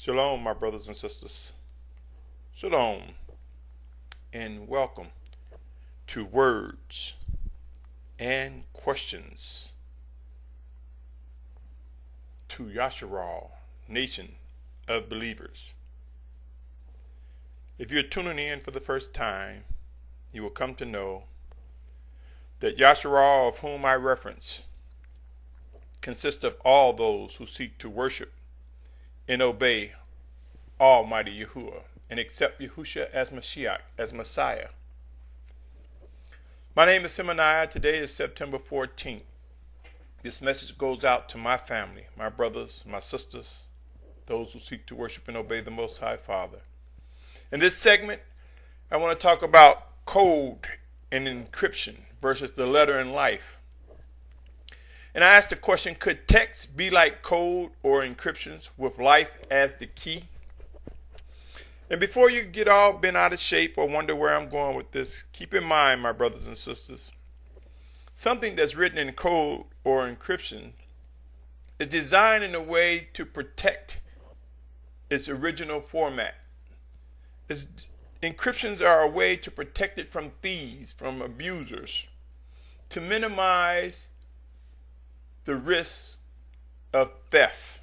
Shalom, my brothers and sisters. Shalom, and welcome to Words and Questions to Yashar'al, Nation of Believers. If you're tuning in for the first time, you will come to know that Yashar'al, of whom I reference, consists of all those who seek to worship and obey Almighty Yahuah and accept Yahusha as Mashiach, as Messiah. My name is Symmanayah. Today is September 14th. This message goes out to my family, my brothers, my sisters, those who seek to worship and obey the Most High Father. In this segment, I want to talk about code and encryption versus the letter in life. And I asked the question, could text be like code or encryptions with life as the key? And before you get all bent out of shape or wonder where I'm going with this, keep in mind, my brothers and sisters, something that's written in code or encryption is designed in a way to protect its original format. Encryptions are a way to protect it from thieves, from abusers, to minimize the risk of theft.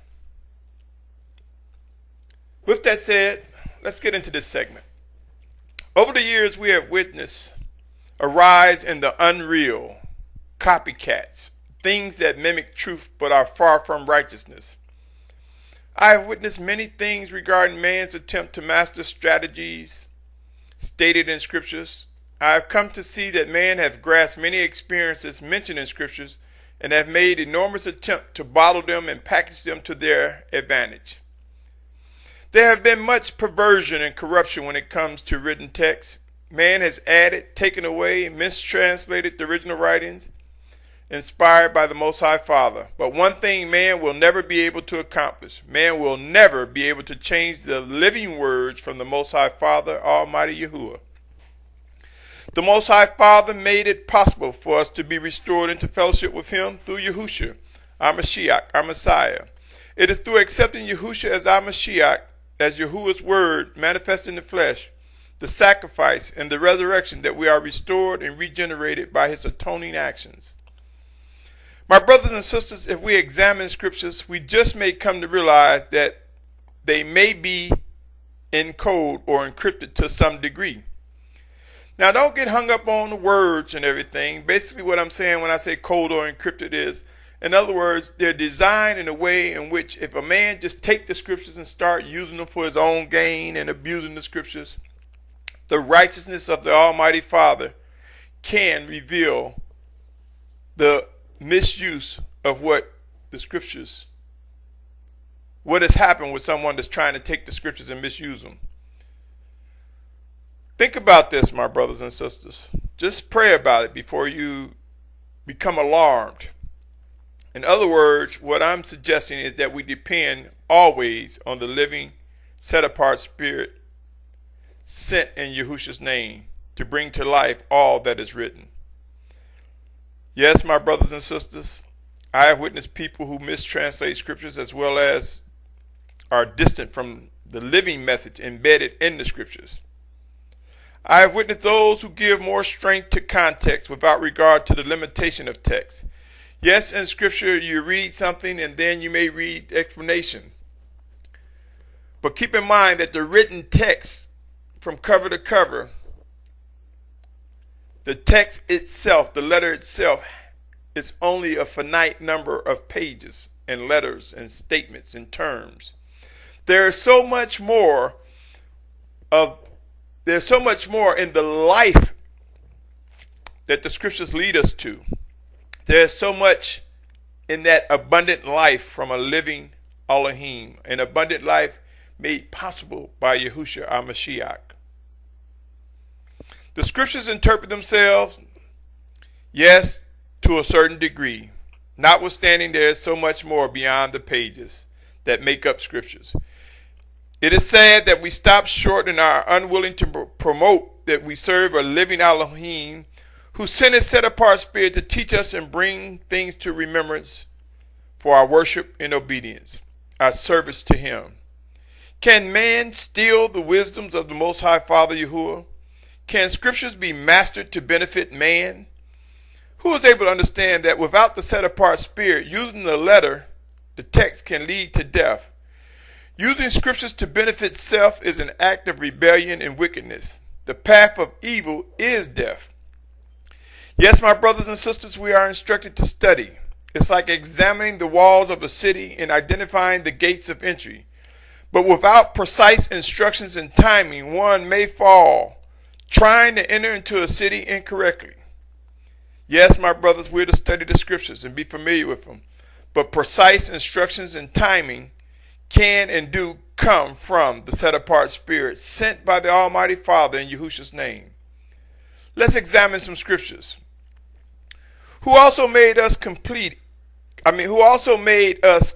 With that said, let's get into this segment. Over the years, we have witnessed a rise in the unreal, copycats, things that mimic truth but are far from righteousness. I have witnessed many things regarding man's attempt to master strategies stated in scriptures. I have come to see that man has grasped many experiences mentioned in scriptures and have made enormous attempt to bottle them and package them to their advantage. There have been much perversion and corruption when it comes to written text. Man has added, taken away, mistranslated the original writings inspired by the Most High Father. But one thing man will never be able to accomplish. Man will never be able to change the living words from the Most High Father, Almighty Yahuah. The Most High Father made it possible for us to be restored into fellowship with Him through Yahusha, our Mashiach, our Messiah. It is through accepting Yahusha as our Mashiach, as Yahuwah's word manifest in the flesh, the sacrifice and the resurrection, that we are restored and regenerated by His atoning actions. My brothers and sisters, if we examine scriptures, we just may come to realize that they may be in code or encrypted to some degree. Now, don't get hung up on the words and everything. Basically, what I'm saying when I say code or encrypted is, in other words, they're designed in a way in which if a man just take the scriptures and start using them for his own gain and abusing the scriptures, the righteousness of the Almighty Father can reveal the misuse of what the scriptures, what has happened with someone that's trying to take the scriptures and misuse them. Think about this, my brothers and sisters. Just pray about it before you become alarmed. In other words, what I'm suggesting is that we depend always on the living, set-apart Spirit sent in Yahusha's name to bring to life all that is written. Yes, my brothers and sisters, I have witnessed people who mistranslate scriptures as well as are distant from the living message embedded in the scriptures. I have witnessed those who give more strength to context without regard to the limitation of text. Yes, in scripture you read something and then you may read explanation. But keep in mind that the written text from cover to cover, the text itself, the letter itself, is only a finite number of pages and letters and statements and terms. There's so much more in the life that the scriptures lead us to. There's so much in that abundant life from a living Elohim, an abundant life made possible by Yahusha, our Mashiach. The scriptures interpret themselves, yes, to a certain degree. Notwithstanding, there is so much more beyond the pages that make up scriptures. It is sad that we stop short and are unwilling to promote that we serve a living Elohim who sent His set-apart Spirit to teach us and bring things to remembrance for our worship and obedience, our service to Him. Can man steal the wisdoms of the Most High Father Yahuah? Can scriptures be mastered to benefit man? Who is able to understand that without the set-apart spirit, using the letter, the text can lead to death? Using scriptures to benefit self is an act of rebellion and wickedness. The path of evil is death. Yes, my brothers and sisters, we are instructed to study. It's like examining the walls of a city and identifying the gates of entry. But without precise instructions and timing, one may fall trying to enter into a city incorrectly. Yes, my brothers, we're to study the scriptures and be familiar with them. But precise instructions and timing can and do come from the set-apart spirit sent by the Almighty Father in Yahusha's name. Let's examine some scriptures. Who also made us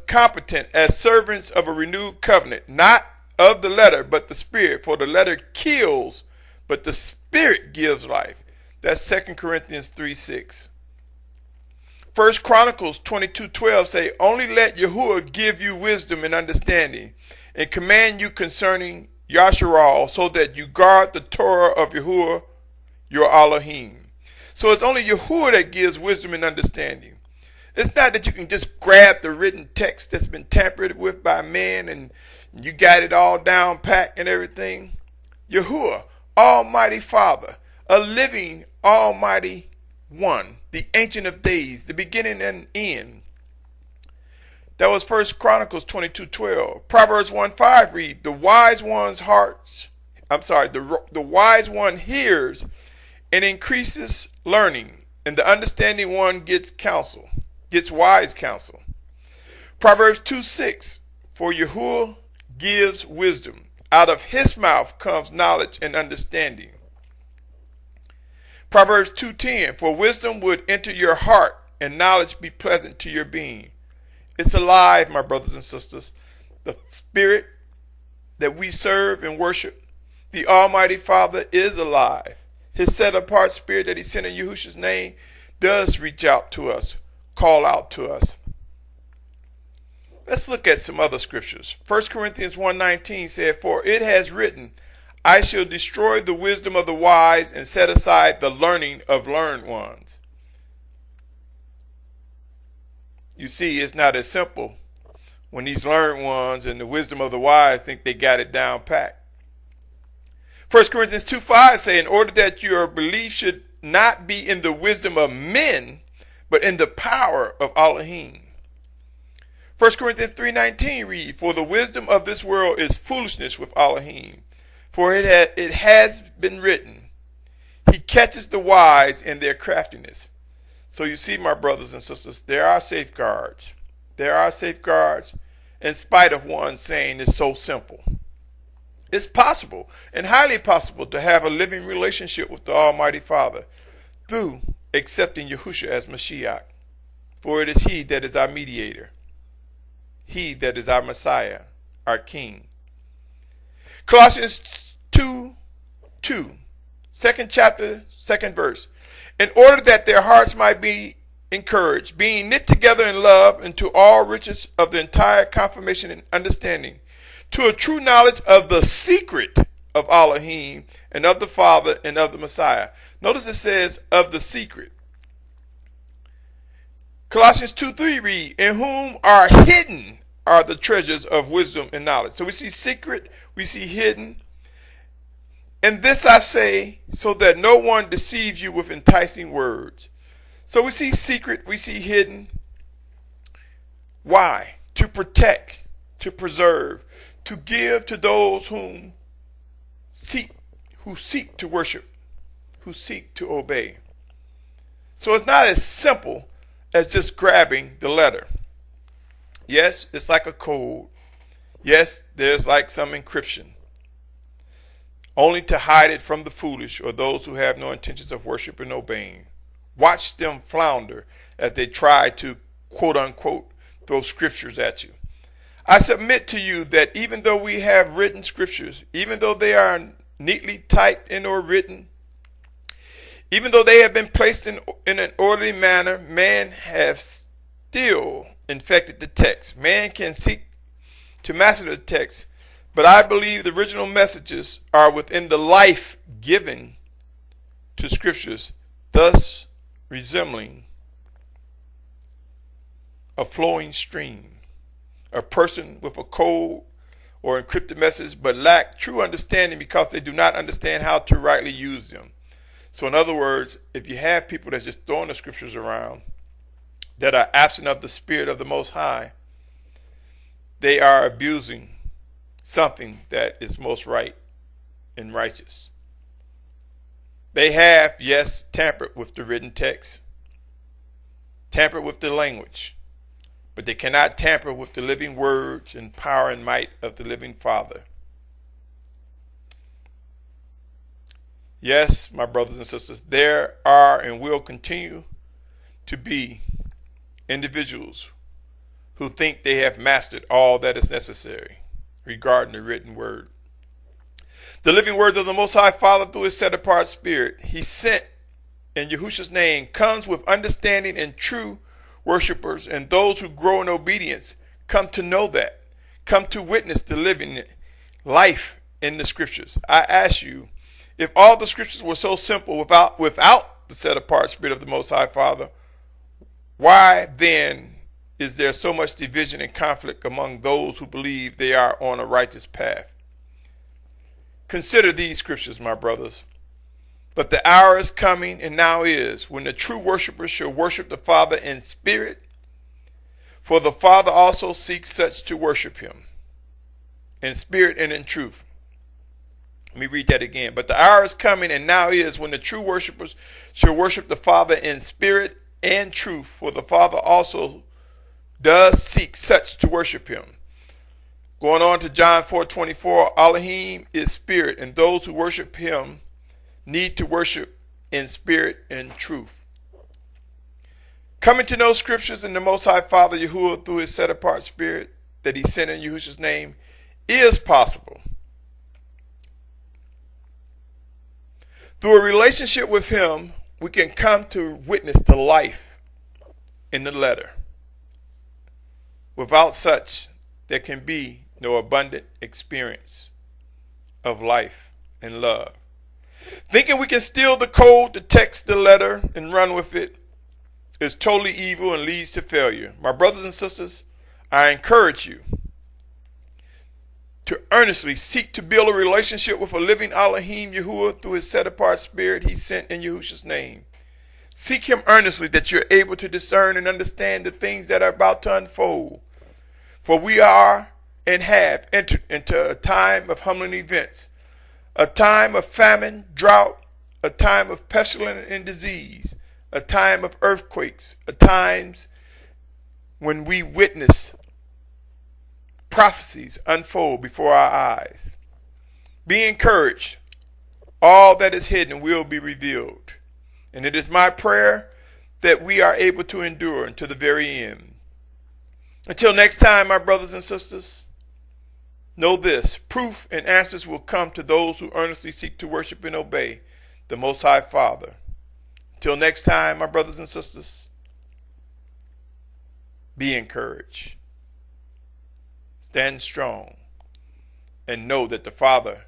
competent as servants of a renewed covenant, not of the letter, but the spirit. For the letter kills, but the spirit gives life. That's 2 Corinthians 3:6. 1 Chronicles 22:12 say, only let Yahuah give you wisdom and understanding, and command you concerning Yashar'al, so that you guard the Torah of Yahuah, your Elohim. So it's only Yahuah that gives wisdom and understanding. It's not that you can just grab the written text that's been tampered with by man and you got it all down packed and everything. Yahuah, Almighty Father, a living Almighty One, the Ancient of Days, the beginning and end. That was 1 Chronicles 22:12. Proverbs 1:5 read, the wise one hears and increases learning, and the understanding one gets wise counsel. Proverbs 2:6, for Yahuah gives wisdom. Out of his mouth comes knowledge and understanding. Proverbs 2:10, for wisdom would enter your heart and knowledge be pleasant to your being. It's alive, my brothers and sisters. The spirit that we serve and worship, the Almighty Father, is alive. His set-apart spirit that he sent in Yahusha's name does reach out to us, call out to us. Let's look at some other scriptures. 1 Corinthians 1:19 said, for it has written, I shall destroy the wisdom of the wise and set aside the learning of learned ones. You see, it's not as simple when these learned ones and the wisdom of the wise think they got it down packed. 1 Corinthians 2:5 say, in order that your belief should not be in the wisdom of men, but in the power of Elohim. 1 Corinthians 3:19 read, for the wisdom of this world is foolishness with Elohim. For it has been written, he catches the wise in their craftiness. So you see, my brothers and sisters, there are safeguards. There are safeguards in spite of one saying it's so simple. It's possible and highly possible to have a living relationship with the Almighty Father through accepting Yahusha as Mashiach. For it is he that is our mediator. He that is our Messiah, our King. Colossians 2:2, 2nd chapter, 2nd verse. In order that their hearts might be encouraged, being knit together in love into all riches of the entire confirmation and understanding, to a true knowledge of the secret of Elohim and of the Father and of the Messiah. Notice it says of the secret. Colossians 2:3 read, in whom are hidden are the treasures of wisdom and knowledge. So we see secret, we see hidden. And this I say, so that no one deceives you with enticing words. So we see secret, we see hidden. Why? To protect, to preserve, to give to those who seek to worship, who seek to obey. So it's not as simple as just grabbing the letter. Yes, it's like a code. Yes, there's like some encryption, only to hide it from the foolish or those who have no intentions of worship and obeying. Watch them flounder as they try to, quote unquote, throw scriptures at you. I submit to you that even though we have written scriptures, even though they are neatly typed in or written, even though they have been placed in an orderly manner, man has still infected the text. Man can seek to master the text, But I believe the original messages are within the life given to scriptures, thus resembling a flowing stream. A person with a code or encrypted message but lack true understanding because they do not understand how to rightly use them. So in other words, if you have people that's just throwing the scriptures around that are absent of the Spirit of the Most High, they are abusing something that is most right and righteous. They have, yes, tampered with the written text, tampered with the language, but they cannot tamper with the living words and power and might of the living Father. Yes, my brothers and sisters, there are and will continue to be individuals who think they have mastered all that is necessary regarding the written word. The living words of the Most High Father through his set-apart Spirit he sent in Yahusha's name comes with understanding, and true worshipers and those who grow in obedience come to know that, come to witness the living life in the scriptures. I ask you, if all the scriptures were so simple without the set-apart Spirit of the Most High Father, why then is there so much division and conflict among those who believe they are on a righteous path? Consider these scriptures, my brothers. But the hour is coming, and now is, when the true worshipers shall worship the Father in spirit, for the Father also seeks such to worship him, in spirit and in truth. Let me read that again. But the hour is coming, and now is, when the true worshipers shall worship the Father in spirit and truth, for the Father also does seek such to worship him. Going on to John 4:24, Elohim is spirit, and those who worship him need to worship in spirit and truth. Coming to know scriptures in the Most High Father Yahuah through his set-apart Spirit that he sent in Yahusha's name is possible. Through a relationship with him, we can come to witness the life in the letter. Without such, there can be no abundant experience of life and love. Thinking we can steal the code, the text, the letter, and run with it is totally evil and leads to failure. My brothers and sisters, I encourage you to earnestly seek to build a relationship with a living Elohim Yahuah through his set-apart Spirit he sent in Yahusha's name. Seek him earnestly that you're able to discern and understand the things that are about to unfold. For we are and have entered into a time of humbling events, a time of famine, drought, a time of pestilence and disease, a time of earthquakes, a times when we witness prophecies unfold before our eyes. Be encouraged. All that is hidden will be revealed. And it is my prayer that we are able to endure until the very end. Until next time, my brothers and sisters, know this: proof and answers will come to those who earnestly seek to worship and obey the Most High Father. Till next time, my brothers and sisters, be encouraged. Stand strong and know that the Father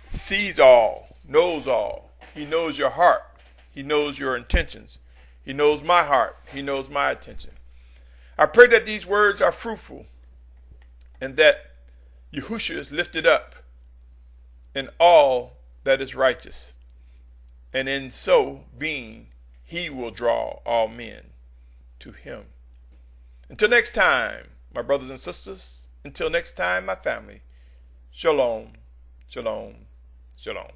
sees all, knows all. He knows your heart. He knows your intentions. He knows my heart. He knows my intention. I pray that these words are fruitful and that Yahusha is lifted up in all that is righteous. And in so being, he will draw all men to him. Until next time, my brothers and sisters, until next time, my family, shalom, shalom, shalom.